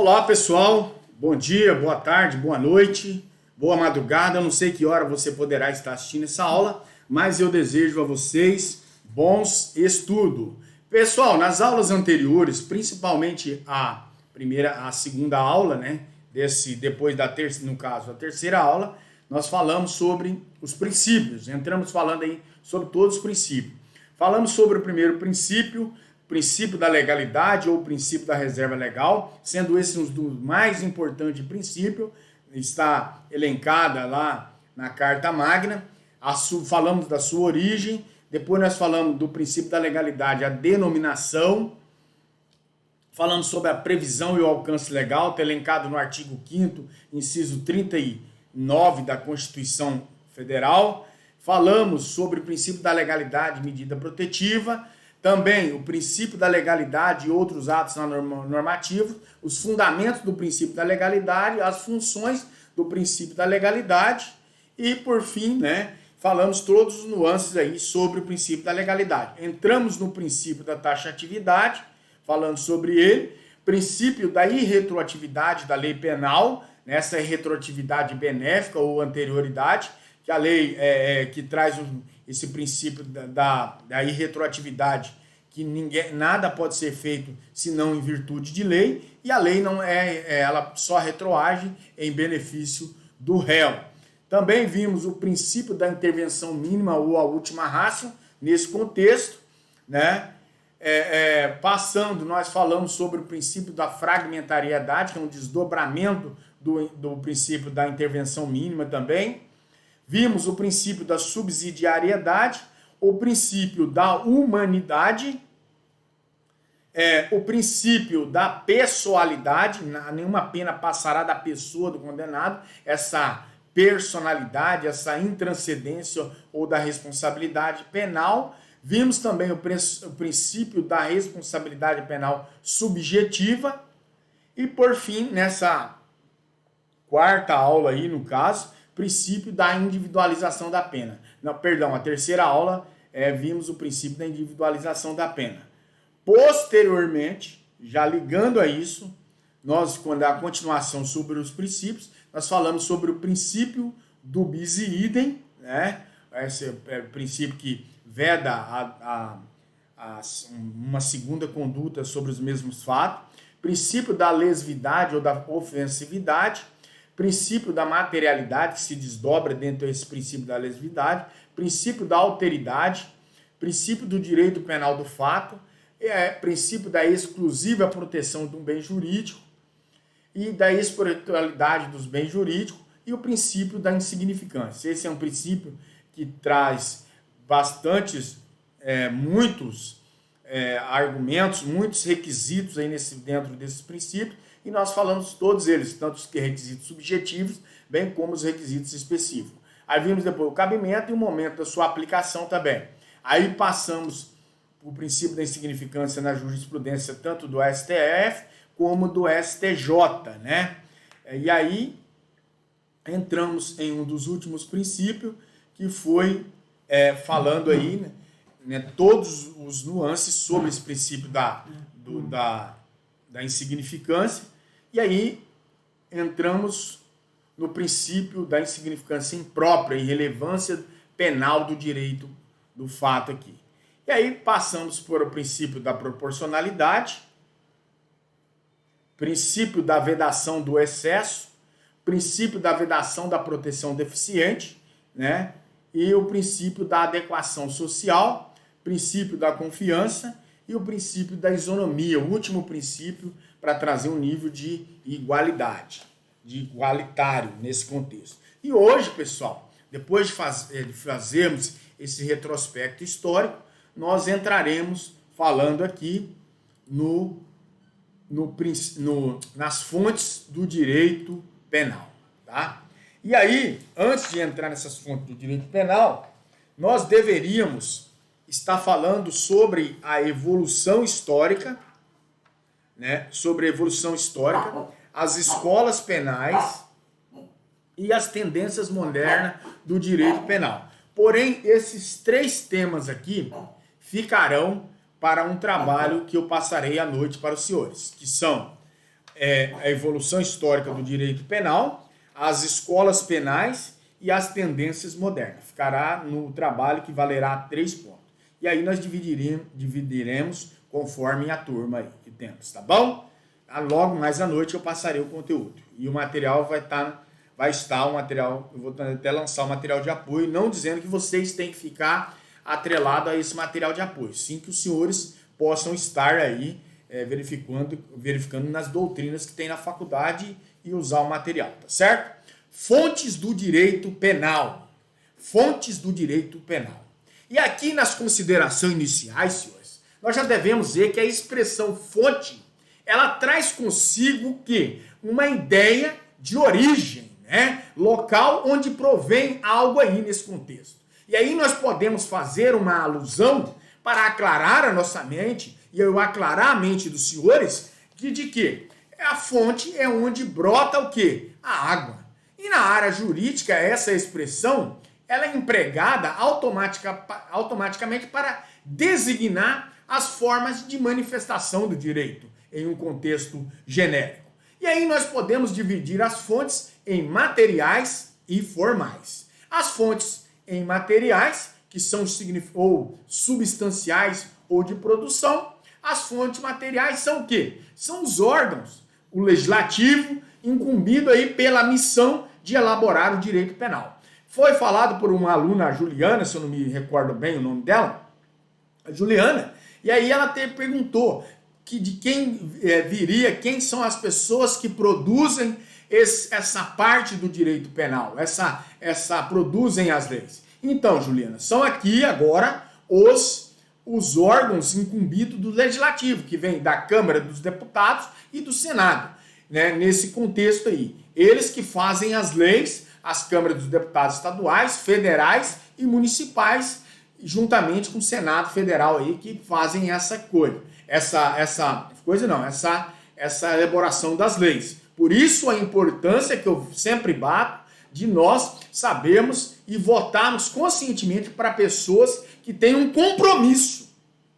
Olá pessoal, bom dia, boa tarde, boa noite, boa madrugada. Eu não sei que hora você poderá estar assistindo essa aula, mas eu desejo a vocês bons estudos. Pessoal, nas aulas anteriores, principalmente a segunda aula, né? Depois da terceira, no caso, a terceira aula, nós falamos sobre os princípios. Entramos falando aí sobre todos os princípios. Falamos sobre o primeiro princípio da legalidade ou princípio da reserva legal, sendo esse um dos mais importantes princípios, está elencada lá na Carta Magna. Falamos da sua origem, depois nós falamos do princípio da legalidade, a denominação, falamos sobre a previsão e o alcance legal, está elencado no artigo 5º, inciso 39 da Constituição Federal. Falamos sobre o princípio da legalidade e medida protetiva, também o princípio da legalidade e outros atos normativos, os fundamentos do princípio da legalidade, as funções do princípio da legalidade e, por fim, falamos todos os nuances aí sobre o princípio da legalidade. Entramos no princípio da taxatividade, falando sobre ele, princípio da irretroatividade da lei penal, essa irretroatividade benéfica ou anterioridade, que a lei que traz esse princípio da irretroatividade, que nada pode ser feito senão em virtude de lei, e a lei não ela só retroage em benefício do réu. Também vimos o princípio da intervenção mínima ou a última ratio nesse contexto, né? Passando, nós falamos sobre o princípio da fragmentariedade, que é um desdobramento do princípio da intervenção mínima também. Vimos o princípio da subsidiariedade, o princípio da humanidade, o princípio da pessoalidade, nenhuma pena passará da pessoa do condenado, essa personalidade, essa intranscendência ou da responsabilidade penal. Vimos também o princípio da responsabilidade penal subjetiva e, por fim, nessa quarta aula aí, no caso, princípio da individualização da pena. A terceira aula vimos o princípio da individualização da pena. Posteriormente, já ligando a isso, quando a continuação sobre os princípios, nós falamos sobre o princípio do bis e idem, né? Esse é o princípio que veda uma segunda conduta sobre os mesmos fatos, princípio da lesividade ou da ofensividade, princípio da materialidade, que se desdobra dentro desse princípio da lesividade, princípio da alteridade, princípio do direito penal do fato, princípio da exclusiva proteção de um bem jurídico e da espiritualidade dos bens jurídicos e o princípio da insignificância. Esse é um princípio que traz muitos argumentos, muitos requisitos aí dentro desses princípios, e nós falamos todos eles, tanto os requisitos subjetivos, bem como os requisitos específicos. Aí vimos depois o cabimento e o momento da sua aplicação também. Aí passamos o princípio da insignificância na jurisprudência tanto do STF como do STJ, né? E aí entramos em um dos últimos princípios, que foi falando aí, todos os nuances sobre esse princípio da insignificância, e aí entramos no princípio da insignificância imprópria e relevância penal do direito do fato aqui. E aí passamos por o princípio da proporcionalidade, princípio da vedação do excesso, princípio da vedação da proteção deficiente, né? E o princípio da adequação social, princípio da confiança e o princípio da isonomia, o último princípio para trazer um nível de igualdade, de igualitário nesse contexto. E hoje, pessoal, depois de fazermos esse retrospecto histórico, nós entraremos falando aqui nas fontes do direito penal, tá? E aí, antes de entrar nessas fontes do direito penal, nós deveríamos estar falando sobre a evolução histórica, né? Sobre a evolução histórica, as escolas penais e as tendências modernas do direito penal. Porém, esses três temas aqui ficarão para um trabalho que eu passarei à noite para os senhores, que são a evolução histórica do direito penal, as escolas penais e as tendências modernas. Ficará no trabalho que valerá 3 pontos. E aí nós dividiremos conforme a turma aí que temos, tá bom? Logo mais à noite eu passarei o conteúdo. E o material vai estar o material, eu vou até lançar o material de apoio, não dizendo que vocês têm que ficar atrelado a esse material de apoio, sim que os senhores possam estar aí verificando nas doutrinas que tem na faculdade e usar o material, tá certo? Fontes do direito penal. Fontes do direito penal. E aqui nas considerações iniciais, senhores, nós já devemos ver que a expressão fonte, ela traz consigo o quê? Uma ideia de origem, né? Local onde provém algo aí nesse contexto. E aí nós podemos fazer uma alusão para aclarar a nossa mente, e eu aclarar a mente dos senhores, de que a fonte é onde brota o quê? A água. E na área jurídica, essa expressão, ela é empregada automaticamente para designar as formas de manifestação do direito em um contexto genérico. E aí nós podemos dividir as fontes em materiais e formais. As fontes em materiais, que são ou substanciais ou de produção, as fontes materiais são o quê? São os órgãos, o legislativo, incumbido aí pela missão de elaborar o direito penal. Foi falado por uma aluna, a Juliana, se eu não me recordo bem o nome dela, a Juliana, e aí ela perguntou de quem viria, quem são as pessoas que produzem essa parte do direito penal, produzem as leis. Então, Juliana, são aqui agora os órgãos incumbidos do Legislativo, que vem da Câmara dos Deputados e do Senado, né? Nesse contexto aí. Eles que fazem as leis, as câmaras dos deputados estaduais, federais e municipais, juntamente com o Senado Federal aí, que fazem essa elaboração das leis. Por isso a importância que eu sempre bato de nós sabermos e votarmos conscientemente para pessoas que têm um compromisso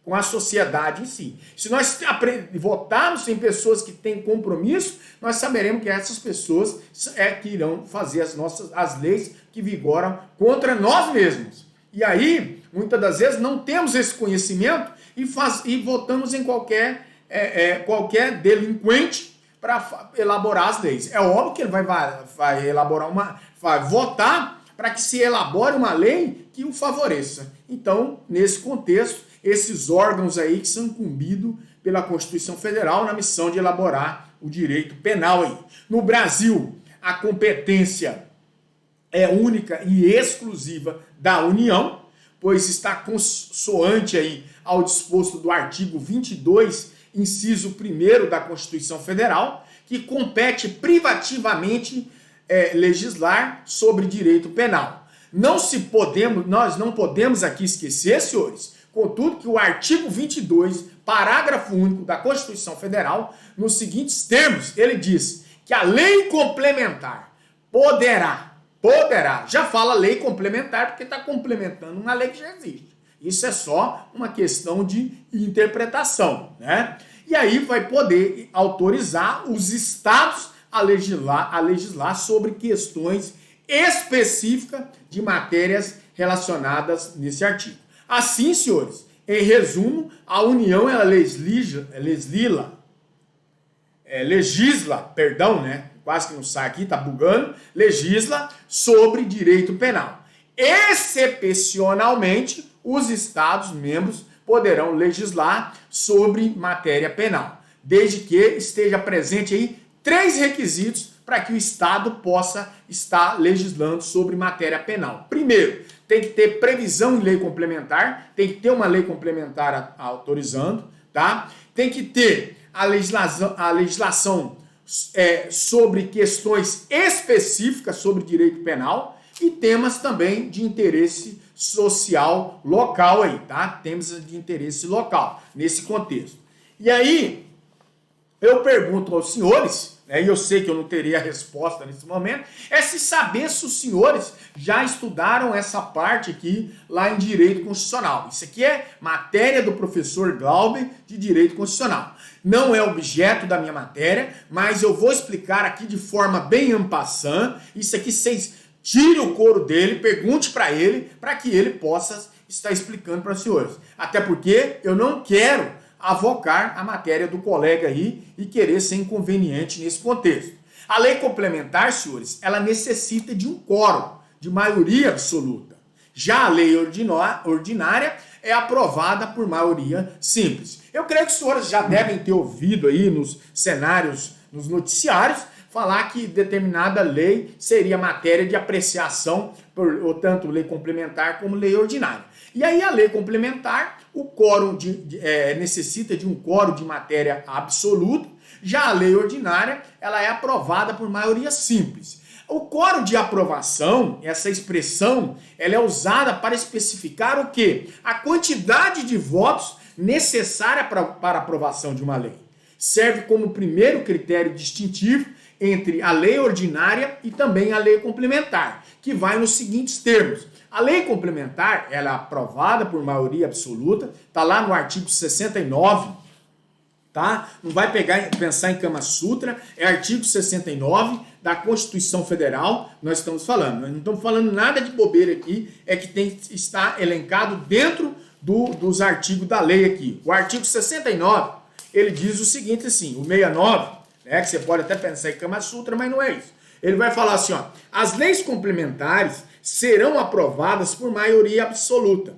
com a sociedade em si. Se nós votarmos em pessoas que têm compromisso, nós saberemos que essas pessoas que irão fazer as leis que vigoram contra nós mesmos. E aí, muitas das vezes, não temos esse conhecimento e votamos em qualquer delinquente para elaborar as leis. É óbvio que ele vai votar para que se elabore uma lei que o favoreça. Então, nesse contexto, esses órgãos aí que são incumbidos pela Constituição Federal na missão de elaborar o direito penal aí. No Brasil, a competência é única e exclusiva da União, pois está consoante aí ao disposto do artigo 22, inciso 1º da Constituição Federal, que compete privativamente legislar sobre direito penal. Nós não podemos aqui esquecer, senhores, contudo, que o artigo 22, parágrafo único da Constituição Federal, nos seguintes termos, ele diz que a lei complementar poderá, já fala lei complementar porque está complementando uma lei que já existe. Isso é só uma questão de interpretação, né? E aí vai poder autorizar os estados a legislar sobre questões específicas de matérias relacionadas nesse artigo. Assim, senhores, em resumo, a União ela legisla, quase que não sai aqui, tá bugando, legisla sobre direito penal. Excepcionalmente, os estados membros poderão legislar sobre matéria penal, desde que esteja presente aí 3 requisitos para que o estado possa estar legislando sobre matéria penal. Primeiro, tem que ter previsão em lei complementar, tem que ter uma lei complementar autorizando, tá? Tem que ter a legislação sobre questões específicas sobre direito penal e temas também de interesse social local aí, tá? Temas de interesse local nesse contexto. E aí, eu pergunto aos senhores, e eu sei que eu não teria a resposta nesse momento, é se saber se os senhores já estudaram essa parte aqui lá em Direito Constitucional. Isso aqui é matéria do professor Glauber de Direito Constitucional. Não é objeto da minha matéria, mas eu vou explicar aqui de forma bem en passant. Isso aqui vocês tirem o couro dele, pergunte para ele, para que ele possa estar explicando para os senhores. Até porque eu não quero avocar a matéria do colega aí e querer ser inconveniente nesse contexto. A lei complementar, senhores, ela necessita de um quórum, de maioria absoluta. Já a lei ordinária é aprovada por maioria simples. Eu creio que os senhores já devem ter ouvido aí nos cenários, nos noticiários, falar que determinada lei seria matéria de apreciação, por tanto lei complementar como lei ordinária. E aí a lei complementar, o quórum necessita de um quórum de matéria absoluta, já a lei ordinária, ela é aprovada por maioria simples. O quórum de aprovação, essa expressão, ela é usada para especificar o quê? A quantidade de votos necessária para a aprovação de uma lei. Serve como primeiro critério distintivo entre a lei ordinária e também a lei complementar, que vai nos seguintes termos. A lei complementar, ela é aprovada por maioria absoluta, está lá no artigo 69, tá? Não vai pensar em Kama Sutra, é artigo 69 da Constituição Federal, nós estamos falando. Nós não estamos falando nada de bobeira aqui, é que está elencado dentro dos artigos da lei aqui. O artigo 69, ele diz o seguinte assim, o 69, que você pode até pensar em Kama Sutra, mas não é isso. Ele vai falar assim, ó, as leis complementares serão aprovadas por maioria absoluta.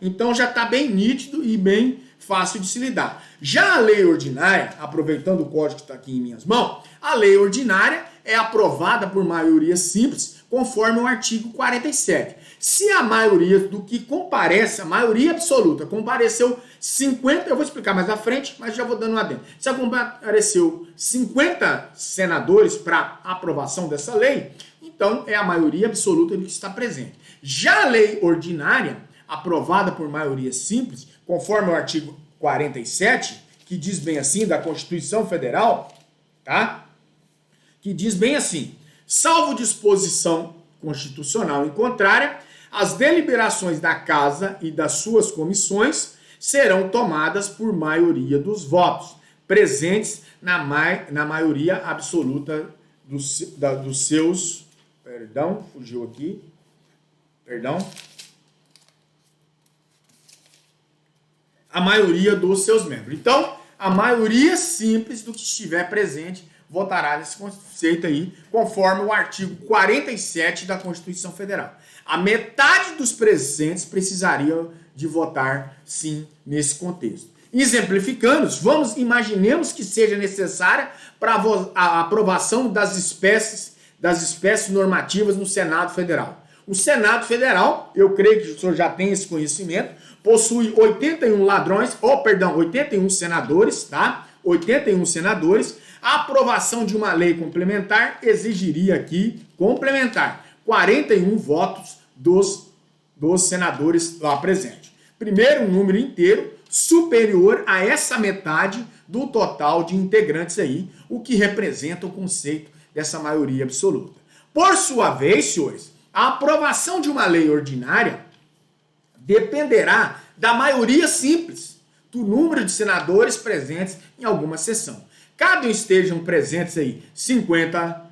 Então já está bem nítido e bem fácil de se lidar. Já a lei ordinária, aproveitando o código que está aqui em minhas mãos, a lei ordinária é aprovada por maioria simples, conforme o artigo 47. Se a maioria do que comparece, a maioria absoluta, compareceu 50, eu vou explicar mais à frente, mas já vou dando uma adendo. Se compareceu 50 senadores para aprovação dessa lei, então é a maioria absoluta do que está presente. Já a lei ordinária, aprovada por maioria simples, conforme o artigo 47, que diz bem assim, da Constituição Federal, tá? Que diz bem assim, salvo disposição constitucional em contrária, as deliberações da Casa e das suas comissões serão tomadas por maioria dos votos, presentes na maioria absoluta dos seus... Perdão, fugiu aqui. Perdão. A maioria dos seus membros. Então, a maioria simples do que estiver presente votará nesse conceito aí, conforme o artigo 47 da Constituição Federal. A metade dos presentes precisariam de votar, sim, nesse contexto. Exemplificando, imaginemos que seja necessária para a aprovação das espécies normativas no Senado Federal. O Senado Federal, eu creio que o senhor já tem esse conhecimento, possui 81 senadores, tá? 81 senadores. A aprovação de uma lei complementar exigiria aqui, 41 votos dos senadores lá presentes. Primeiro, um número inteiro superior a essa metade do total de integrantes aí, o que representa o conceito dessa maioria absoluta. Por sua vez, senhores, a aprovação de uma lei ordinária dependerá da maioria simples, do número de senadores presentes em alguma sessão. Caso estejam presentes aí 50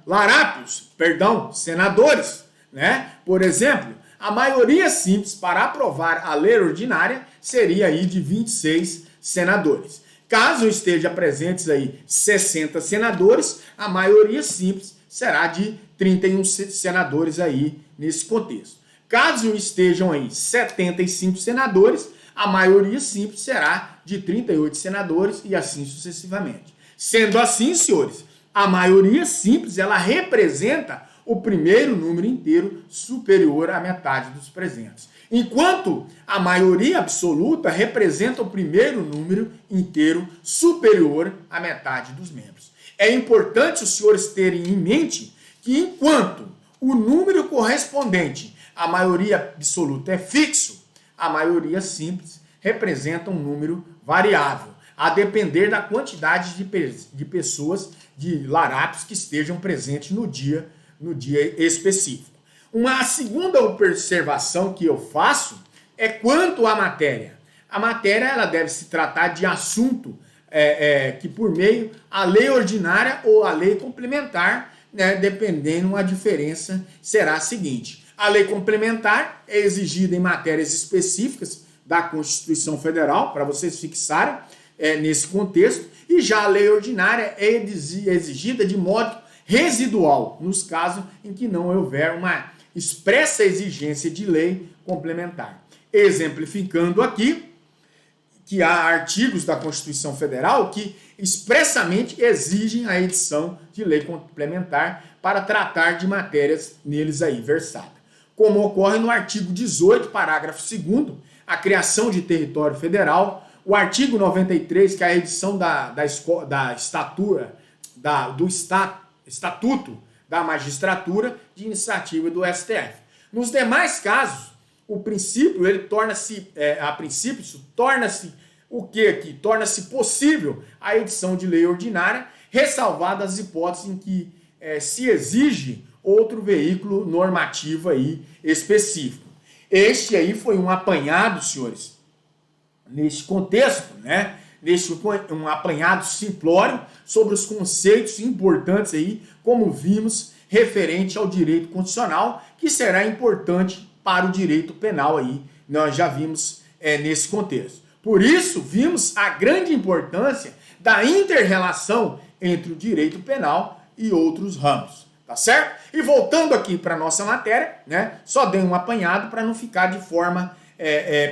senadores, né? Por exemplo, a maioria simples para aprovar a lei ordinária seria aí de 26 senadores. Caso esteja presentes aí 60 senadores, a maioria simples será de 31 senadores aí nesse contexto. Caso estejam aí 75 senadores, a maioria simples será de 38 senadores e assim sucessivamente. Sendo assim, senhores, a maioria simples, ela representa o primeiro número inteiro superior à metade dos presentes. Enquanto a maioria absoluta representa o primeiro número inteiro superior à metade dos membros. É importante os senhores terem em mente que enquanto o número correspondente à maioria absoluta é fixo, a maioria simples representa um número variável. a depender da quantidade de pessoas, de larápios que estejam presentes no dia específico. Uma segunda observação que eu faço é quanto à matéria. A matéria ela deve se tratar de assunto que por meio a lei ordinária ou a lei complementar, né, dependendo a diferença, será a seguinte. A lei complementar é exigida em matérias específicas da Constituição Federal, para vocês fixarem nesse contexto, e já a lei ordinária é exigida de modo residual, nos casos em que não houver uma expressa exigência de lei complementar. Exemplificando aqui, que há artigos da Constituição Federal que expressamente exigem a edição de lei complementar para tratar de matérias neles aí versadas. Como ocorre no artigo 18, parágrafo 2º, a criação de território federal, o artigo 93, que é a edição do Estatuto da Magistratura de Iniciativa do STF. Nos demais casos, o princípio, ele torna-se, torna-se o que aqui? Torna-se possível a edição de lei ordinária, ressalvadas as hipóteses em que se exige outro veículo normativo aí específico. Este aí foi um apanhado, senhores, neste contexto, né? Um apanhado simplório sobre os conceitos importantes aí, como vimos, referente ao direito constitucional, que será importante para o direito penal aí, nós já vimos nesse contexto. Por isso, vimos a grande importância da inter-relação entre o direito penal e outros ramos, tá certo? E voltando aqui para a nossa matéria, né, só dei um apanhado para não ficar de forma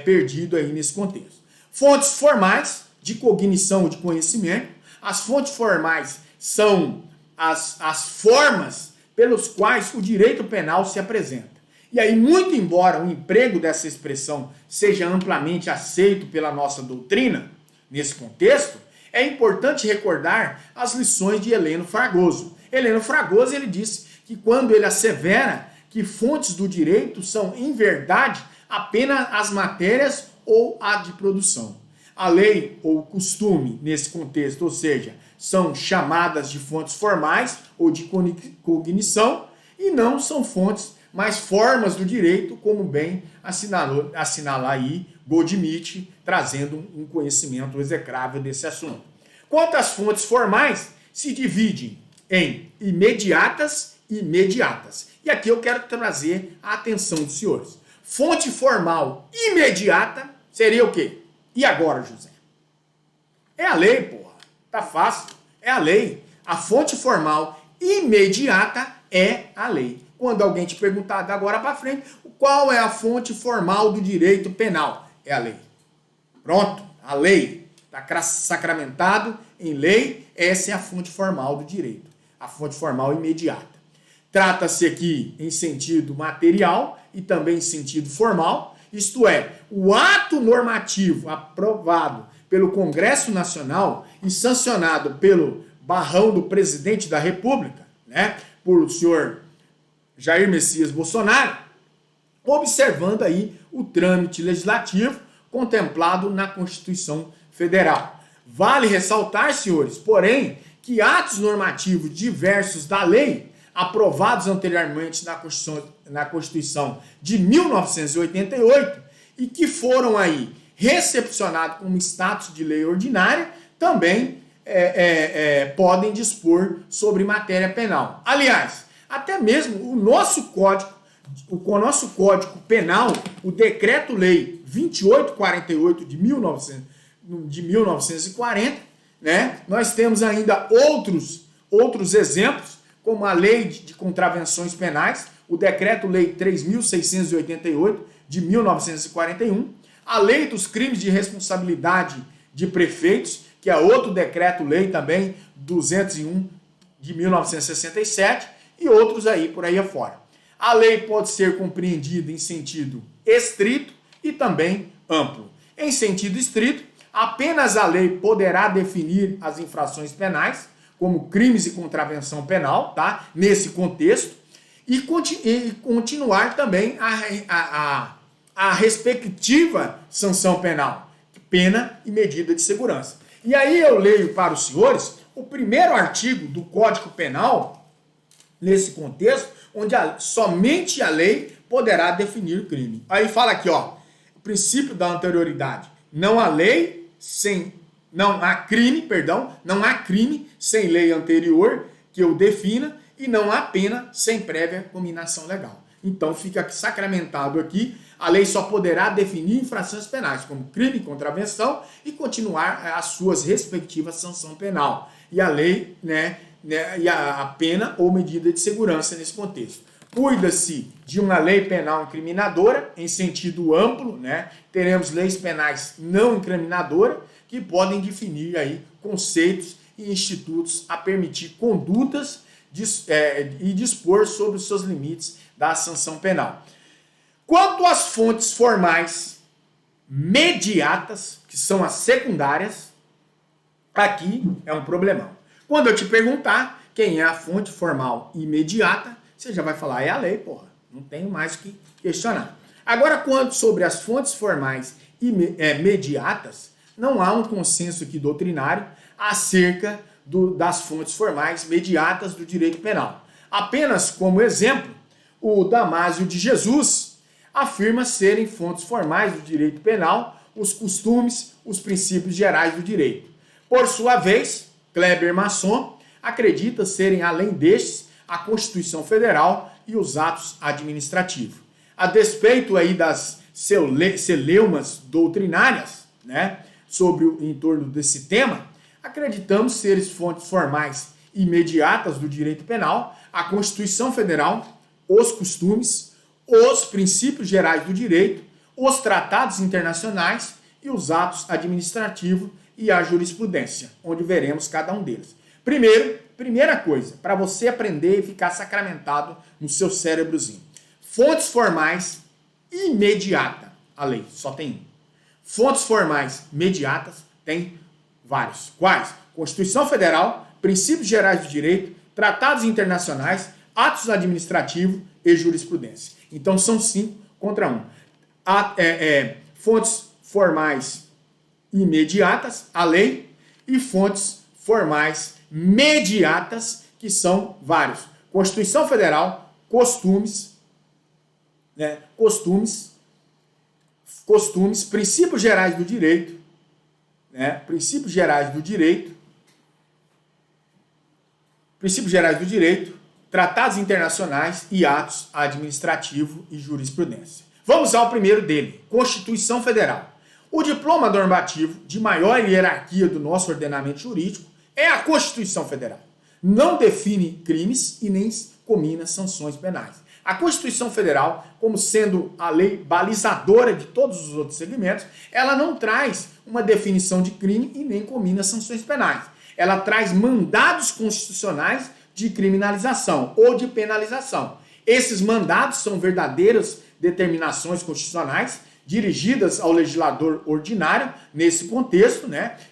perdido aí nesse contexto. Fontes formais de cognição ou de conhecimento. As fontes formais são as formas pelos quais o direito penal se apresenta. E aí, muito embora o emprego dessa expressão seja amplamente aceito pela nossa doutrina, nesse contexto, é importante recordar as lições de Heleno Fragoso. Heleno Fragoso, ele disse que quando ele assevera que fontes do direito são, em verdade, apenas as matérias ou a de produção. A lei ou o costume, nesse contexto, ou seja, são chamadas de fontes formais ou de cognição e não são fontes, mas formas do direito, como bem assinala aí Goldschmidt, trazendo um conhecimento execrável desse assunto. Quanto às fontes formais, se dividem em imediatas e imediatas. E aqui eu quero trazer a atenção dos senhores. Fonte formal imediata seria o quê? E agora, José? É a lei, porra. Tá fácil. É a lei. A fonte formal imediata é a lei. Quando alguém te perguntar de agora para frente, qual é a fonte formal do direito penal? É a lei. Pronto. A lei. Está sacramentado em lei. Essa é a fonte formal do direito. A fonte formal imediata. Trata-se aqui em sentido material e também em sentido formal. Isto é, o ato normativo aprovado pelo Congresso Nacional e sancionado pelo barrão do presidente da República, né, por o senhor Jair Messias Bolsonaro, observando aí o trâmite legislativo contemplado na Constituição Federal. Vale ressaltar, senhores, porém, que atos normativos diversos da lei aprovados anteriormente na Constituição de 1988 e que foram aí recepcionados como status de lei ordinária, também podem dispor sobre matéria penal. Aliás, até mesmo o nosso Código Penal, o Decreto-Lei 2848 de 1940, né? Nós temos ainda outros exemplos, como a Lei de Contravenções Penais, o Decreto-Lei 3.688 de 1941, a Lei dos Crimes de Responsabilidade de Prefeitos, que é outro Decreto-Lei também, 201 de 1967, e outros aí por aí afora. A lei pode ser compreendida em sentido estrito e também amplo. Em sentido estrito, apenas a lei poderá definir as infrações penais, como crimes e contravenção penal, tá? Nesse contexto, e continuar também a respectiva sanção penal, pena e medida de segurança. E aí eu leio para os senhores o primeiro artigo do Código Penal, nesse contexto, onde somente a lei poderá definir o crime. Aí fala aqui, ó, o princípio da anterioridade. Não há crime sem lei anterior que o defina e não há pena sem prévia cominação legal. Então fica aqui sacramentado aqui, a lei só poderá definir infrações penais como crime, contravenção e continuar as suas respectivas sanção penal. E a lei, e a pena ou medida de segurança nesse contexto. Cuida-se de uma lei penal incriminadora, em sentido amplo, teremos leis penais não incriminadoras, que podem definir aí conceitos e institutos a permitir condutas e dispor sobre os seus limites da sanção penal. Quanto às fontes formais mediatas, que são as secundárias, aqui é um problemão. Quando eu te perguntar quem é a fonte formal imediata, você já vai falar, é a lei, porra. Não tenho mais o que questionar. Agora, quanto sobre as fontes formais mediatas, não há um consenso aqui doutrinário acerca das fontes formais mediatas do direito penal. Apenas como exemplo, o Damásio de Jesus afirma serem fontes formais do direito penal os costumes, os princípios gerais do direito. Por sua vez, Kleber Masson acredita serem, além destes, a Constituição Federal e os atos administrativos. A despeito aí das celeumas doutrinárias, em torno desse tema, acreditamos ser fontes formais imediatas do direito penal, a Constituição Federal, os costumes, os princípios gerais do direito, os tratados internacionais e os atos administrativos e a jurisprudência, onde veremos cada um deles. Primeira coisa, para você aprender e ficar sacramentado no seu cérebrozinho. Fontes formais imediata, a lei só tem um. Fontes formais mediatas tem vários. Quais? Constituição Federal, princípios gerais do direito, tratados internacionais, atos administrativos e jurisprudência. Então são 5 contra 1. Fontes formais imediatas, a lei, e fontes formais mediatas, que são vários. Constituição Federal, costumes, princípios gerais do direito, princípios gerais do direito, tratados internacionais e atos administrativos e jurisprudência. Vamos ao primeiro dele, Constituição Federal. O diploma normativo de maior hierarquia do nosso ordenamento jurídico é a Constituição Federal. Não define crimes e nem comina sanções penais. A Constituição Federal, como sendo a lei balizadora de todos os outros segmentos, ela não traz uma definição de crime e nem comina sanções penais. Ela traz mandados constitucionais de criminalização ou de penalização. Esses mandados são verdadeiras determinações constitucionais dirigidas ao legislador ordinário, nesse contexto,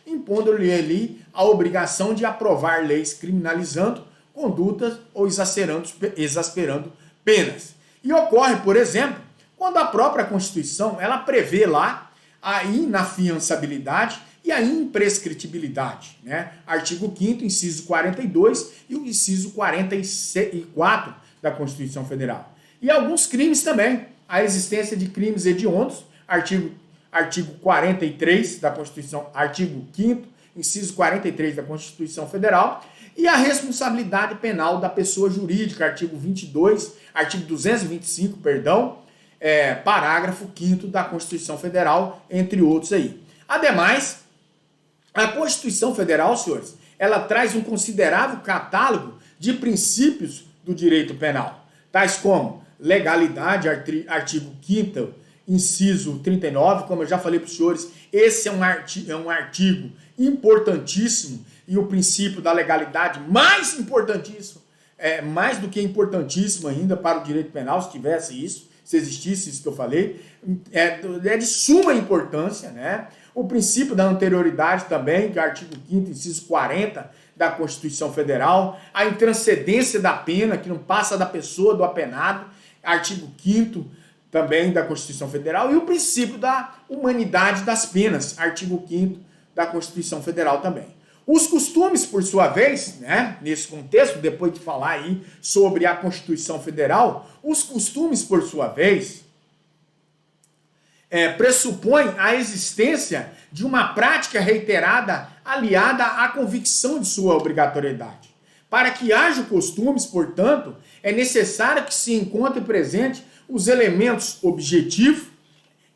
impondo-lhe ali a obrigação de aprovar leis criminalizando condutas ou exasperando penas. E ocorre, por exemplo, quando a própria Constituição ela prevê lá a inafiançabilidade e a imprescritibilidade. Artigo 5º, inciso 42 e o inciso 44 da Constituição Federal. E alguns crimes também. A existência de crimes hediondos, artigo 43 da Constituição, artigo 5º, inciso 43 da Constituição Federal, e a responsabilidade penal da pessoa jurídica, artigo 225, parágrafo 5º da Constituição Federal, entre outros aí. Ademais, a Constituição Federal, senhores, ela traz um considerável catálogo de princípios do direito penal, tais como legalidade, artigo 5º, inciso 39, como eu já falei para os senhores, esse é um artigo importantíssimo e o princípio da legalidade mais importantíssimo, mais do que importantíssimo ainda para o direito penal, se tivesse isso, se existisse isso que eu falei, é de suma importância, O princípio da anterioridade também, que é o artigo 5º, inciso 40 da Constituição Federal, a intranscendência da pena, que não passa da pessoa do apenado, artigo 5º também da Constituição Federal, e o princípio da humanidade das penas, artigo 5º da Constituição Federal também. Os costumes, por sua vez, né, nesse contexto, depois de falar aí sobre a Constituição Federal, os costumes, por sua vez, pressupõem a existência de uma prática reiterada aliada à convicção de sua obrigatoriedade. Para que haja costumes, portanto, é necessário que se encontre presente os elementos objetivos,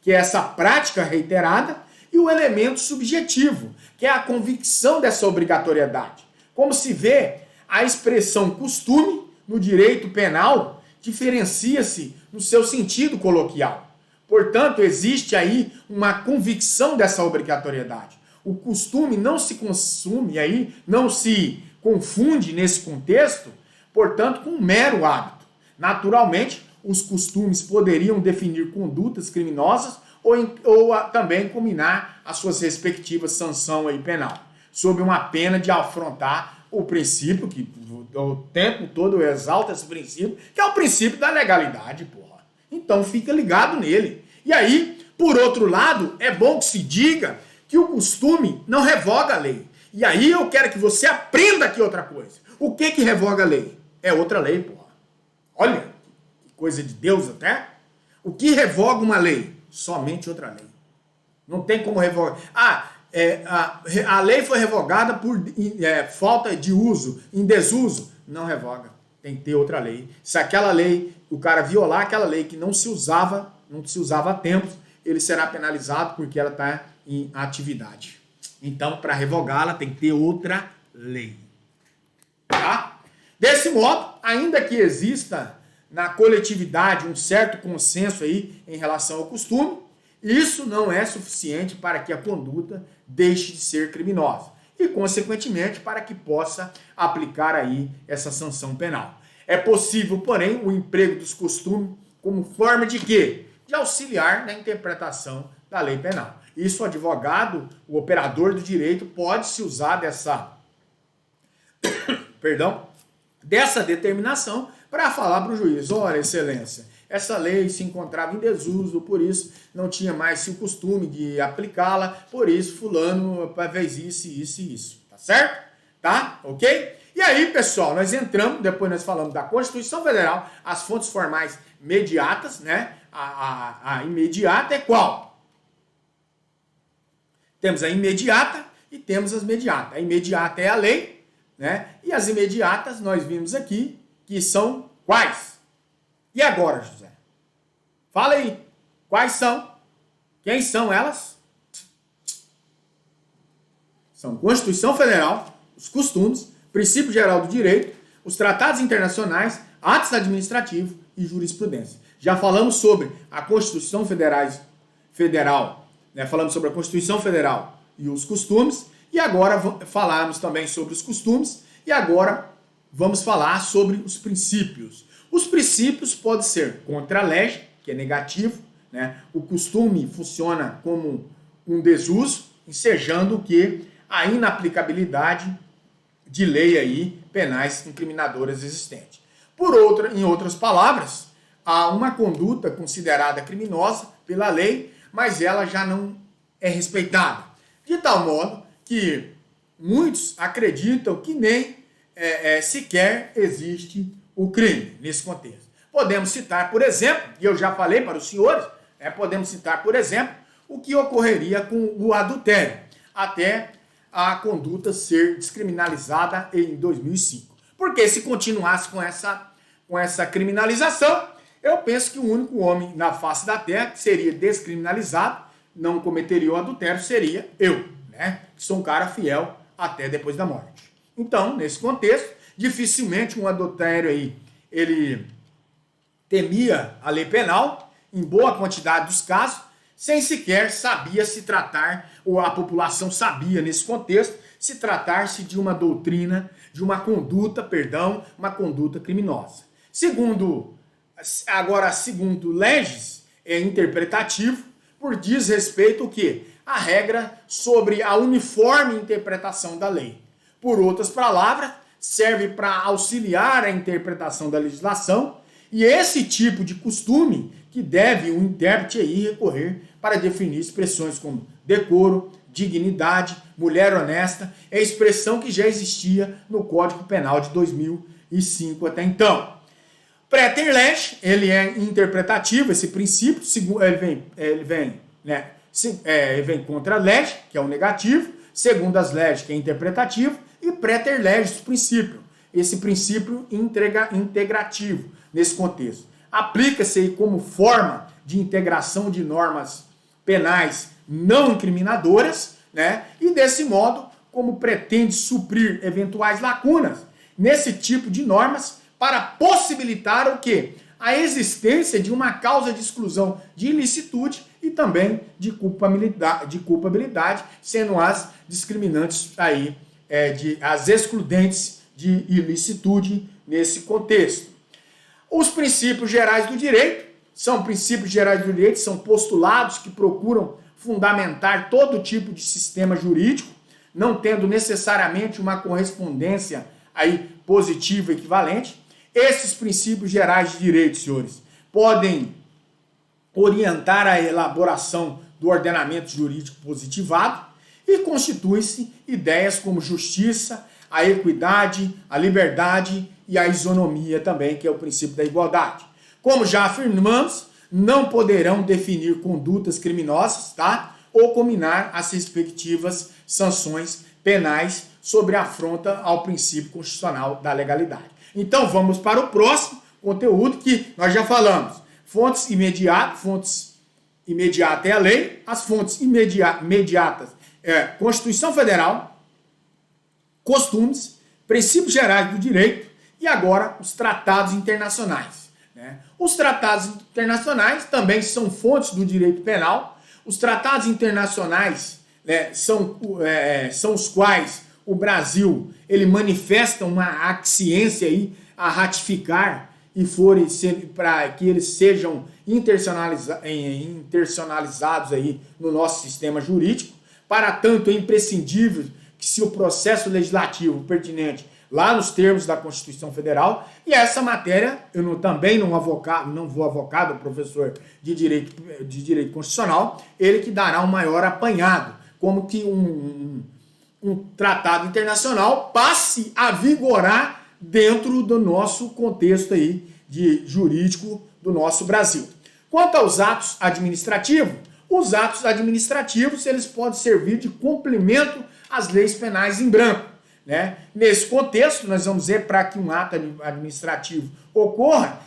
que é essa prática reiterada, e o elemento subjetivo, que é a convicção dessa obrigatoriedade. Como se vê, a expressão costume no direito penal diferencia-se no seu sentido coloquial. Portanto, existe aí uma convicção dessa obrigatoriedade. O costume não se consume aí, não se confunde nesse contexto, portanto, com um mero hábito. Naturalmente, os costumes poderiam definir condutas criminosas ou também combinar as suas respectivas sanção aí penal, sob uma pena de afrontar o princípio, que o tempo todo exalta esse princípio, que é o princípio da legalidade, porra. Então fica ligado nele. E aí, por outro lado, é bom que se diga que o costume não revoga a lei. E aí eu quero que você aprenda aqui outra coisa. O que revoga a lei? É outra lei, porra. Olha, que coisa de Deus até. O que revoga uma lei? Somente outra lei. Não tem como revogar. A lei foi revogada por falta de uso, em desuso. Não revoga. Tem que ter outra lei. Se aquela lei, o cara violar aquela lei que não se usava há tempos, ele será penalizado porque ela está em atividade. Então, para revogá-la, tem que ter outra lei. Tá? Desse modo, ainda que exista na coletividade um certo consenso aí em relação ao costume, isso não é suficiente para que a conduta deixe de ser criminosa e, consequentemente, para que possa aplicar aí essa sanção penal. É possível, porém, o emprego dos costumes como forma de quê? De auxiliar na interpretação da lei penal. Isso o advogado, o operador do direito, pode se usar dessa determinação para falar para o juiz: olha, excelência, essa lei se encontrava em desuso, por isso não tinha mais o costume de aplicá-la, por isso fulano fez isso, isso e isso. Tá certo? Tá? Ok? E aí, pessoal, nós entramos, depois nós falamos da Constituição Federal, as fontes formais mediatas, né? A imediata é qual? Temos a imediata e temos as mediatas. A imediata é a lei, né? E as imediatas nós vimos aqui que são quais? E agora, José? Fala aí. Quais são? Quem são elas? São Constituição Federal, os costumes, princípio geral do direito, os tratados internacionais, atos administrativos e jurisprudência. Já falamos sobre a Constituição Federal, né? Falamos sobre a Constituição Federal e os costumes, e agora falamos também sobre os costumes, e agora vamos falar sobre os princípios. Os princípios podem ser contra a lege, que é negativo, né? O costume funciona como um desuso, ensejando que a inaplicabilidade de lei aí, penais incriminadoras existentes. Em outras palavras, há uma conduta considerada criminosa pela lei, mas ela já não é respeitada. De tal modo que muitos acreditam que nem sequer existe o crime nesse contexto. Podemos citar, por exemplo, e eu já falei para os senhores, podemos citar, por exemplo, o que ocorreria com o adultério, até a conduta ser descriminalizada em 2005. Porque se continuasse com essa criminalização, eu penso que o único homem na face da terra que seria descriminalizado, não cometeria o adultério, seria eu, né? Que sou um cara fiel até depois da morte. Então, nesse contexto, dificilmente um adultério aí, ele temia a lei penal, em boa quantidade dos casos, sem sequer sabia se tratar, ou a população sabia nesse contexto, se tratar-se de uma doutrina, de uma conduta criminosa. Segundo leges, é interpretativo, por diz respeito o quê? A regra sobre a uniforme interpretação da lei. Por outras palavras, serve para auxiliar a interpretação da legislação, e esse tipo de costume que deve o intérprete aí recorrer para definir expressões como decoro, dignidade, mulher honesta, é a expressão que já existia no Código Penal de 2005 até então. Preter lege, ele é interpretativo, esse princípio, ele vem contra a lege, que é o negativo, segundo as leges, que é interpretativo, e preter lege, esse princípio integrativo nesse contexto. Aplica-se aí como forma de integração de normas penais não incriminadoras, né? E desse modo, como pretende suprir eventuais lacunas nesse tipo de normas para possibilitar o quê? A existência de uma causa de exclusão de ilicitude e também de culpabilidade, sendo as discriminantes aí, as excludentes de ilicitude nesse contexto. Os princípios gerais do direito são postulados que procuram fundamentar todo tipo de sistema jurídico, não tendo necessariamente uma correspondência aí positiva equivalente. Esses princípios gerais de direito, senhores, podem orientar a elaboração do ordenamento jurídico positivado e constituem-se ideias como justiça, a equidade, a liberdade e a isonomia também, que é o princípio da igualdade. Como já afirmamos, não poderão definir condutas criminosas, tá? Ou combinar as respectivas sanções penais sobre afronta ao princípio constitucional da legalidade. Então vamos para o próximo conteúdo que nós já falamos. Fontes imediatas é a lei, as fontes imediatas é Constituição Federal, costumes, princípios gerais do direito e agora os tratados internacionais. Né? Os tratados internacionais também são fontes do direito penal. Os tratados internacionais são os quais o Brasil ele manifesta uma aquiescência aí a ratificar e para que eles sejam internacionalizados aí no nosso sistema jurídico. Para tanto, é imprescindível que se o processo legislativo pertinente lá nos termos da Constituição Federal, e essa matéria eu também não vou avocar do professor de direito constitucional, ele que dará um maior apanhado, como que um tratado internacional passe a vigorar dentro do nosso contexto aí jurídico do nosso Brasil. Quanto aos atos administrativos, os atos administrativos eles podem servir de complemento às leis penais em branco. Né? Nesse contexto, nós vamos ver para que um ato administrativo ocorra,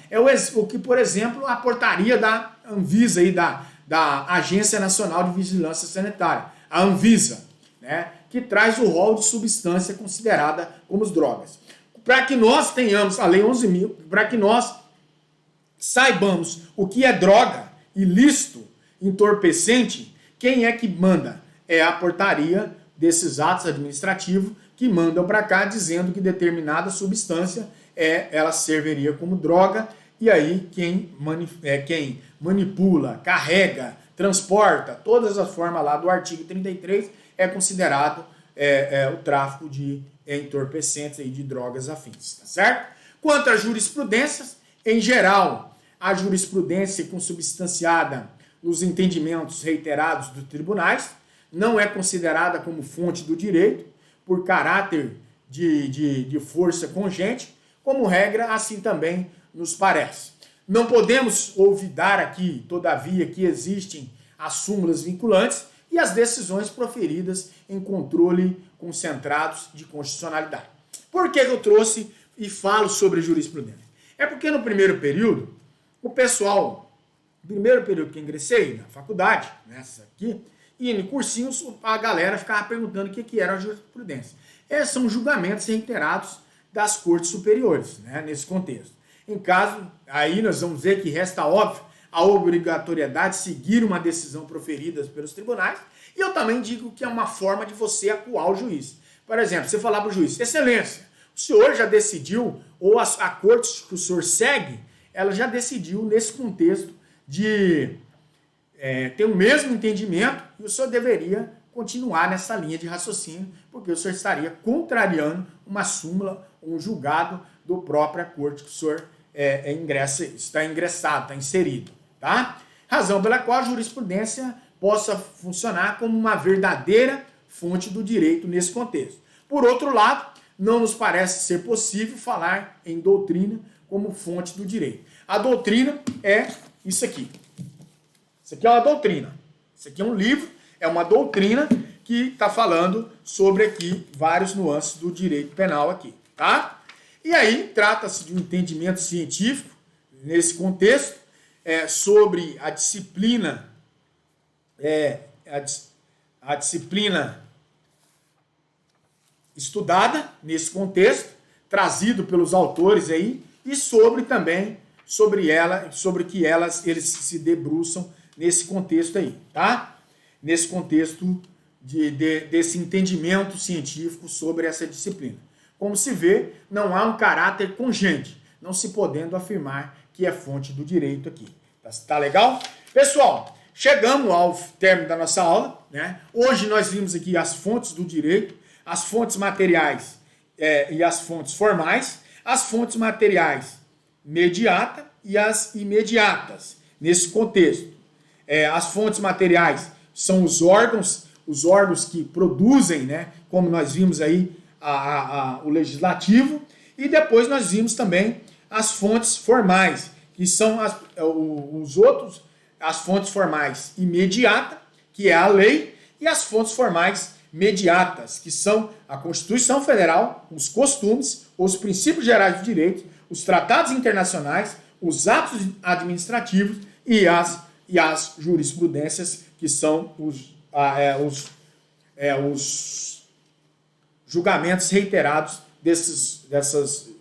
o que, por exemplo, a portaria da Anvisa, aí, da Agência Nacional de Vigilância Sanitária, a Anvisa, né? Que traz o rol de substância considerada como drogas. Para que nós tenhamos a Lei 11.000, para que nós saibamos o que é droga, ilícito, entorpecente, quem é que manda? É a portaria desses atos administrativos que mandam para cá dizendo que determinada substância ela serviria como droga, e aí quem manipula, carrega, transporta, todas as formas lá do artigo 33 é considerado o tráfico de entorpecentes e de drogas afins, tá certo? Quanto às jurisprudências, em geral, a jurisprudência consubstanciada nos entendimentos reiterados dos tribunais não é considerada como fonte do direito, por caráter de força congente, como regra, assim também nos parece. Não podemos olvidar aqui, todavia, que existem as súmulas vinculantes e as decisões proferidas em controle concentrados de constitucionalidade. Por que eu trouxe e falo sobre jurisprudência? É porque no primeiro período, no primeiro período que ingressei na faculdade, nessa aqui, e em cursinhos, a galera ficava perguntando o que era a jurisprudência. Esses são julgamentos reiterados das cortes superiores, né, nesse contexto. Em caso, aí nós vamos ver que resta óbvio a obrigatoriedade de seguir uma decisão proferida pelos tribunais, e eu também digo que é uma forma de você acuar o juiz. Por exemplo, você falar para o juiz, excelência, o senhor já decidiu, ou a corte que o senhor segue, ela já decidiu nesse contexto de ter o mesmo entendimento, e o senhor deveria continuar nessa linha de raciocínio, porque o senhor estaria contrariando uma súmula, um julgado do própria corte que o senhor está ingressado, está inserido. Tá? Razão pela qual a jurisprudência possa funcionar como uma verdadeira fonte do direito nesse contexto. Por outro lado, não nos parece ser possível falar em doutrina como fonte do direito. A doutrina é isso aqui. Isso aqui é uma doutrina. Isso aqui é um livro, é uma doutrina que está falando sobre aqui vários nuances do direito penal aqui, tá? E aí trata-se de um entendimento científico nesse contexto sobre a disciplina a disciplina estudada nesse contexto, trazido pelos autores aí, e sobre também sobre que eles se debruçam nesse contexto aí, tá? Nesse contexto desse entendimento científico sobre essa disciplina. Como se vê, não há um caráter congênite, não se podendo afirmar que é fonte do direito aqui. Tá legal? Pessoal, chegamos ao término da nossa aula, né? Hoje nós vimos aqui as fontes do direito, as fontes materiais e as fontes formais, as fontes materiais mediata e as imediatas, nesse contexto. As fontes materiais são os órgãos que produzem, né, como nós vimos aí, o legislativo, e depois nós vimos também as fontes formais, que são as fontes formais imediata, que é a lei, e as fontes formais mediatas, que são a Constituição Federal, os costumes, os princípios gerais do direito, os tratados internacionais, os atos administrativos e as jurisprudências, que são os julgamentos reiterados dessas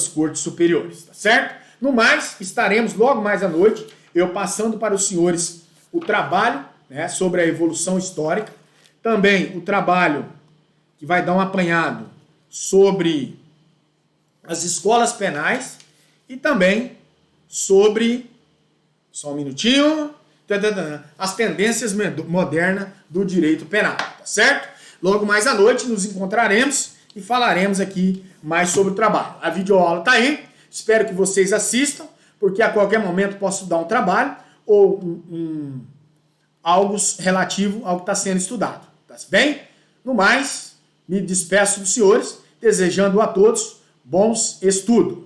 cortes superiores, tá certo? No mais, estaremos logo mais à noite, eu passando para os senhores o trabalho, né, sobre a evolução histórica, também o trabalho que vai dar um apanhado sobre as escolas penais e também sobre, só um minutinho, as tendências modernas do direito penal, tá certo? Logo mais à noite nos encontraremos e falaremos aqui mais sobre o trabalho. A videoaula está aí, espero que vocês assistam, porque a qualquer momento posso dar um trabalho ou algo relativo ao que está sendo estudado. Tá bem? No mais, me despeço dos senhores, desejando a todos bons estudos.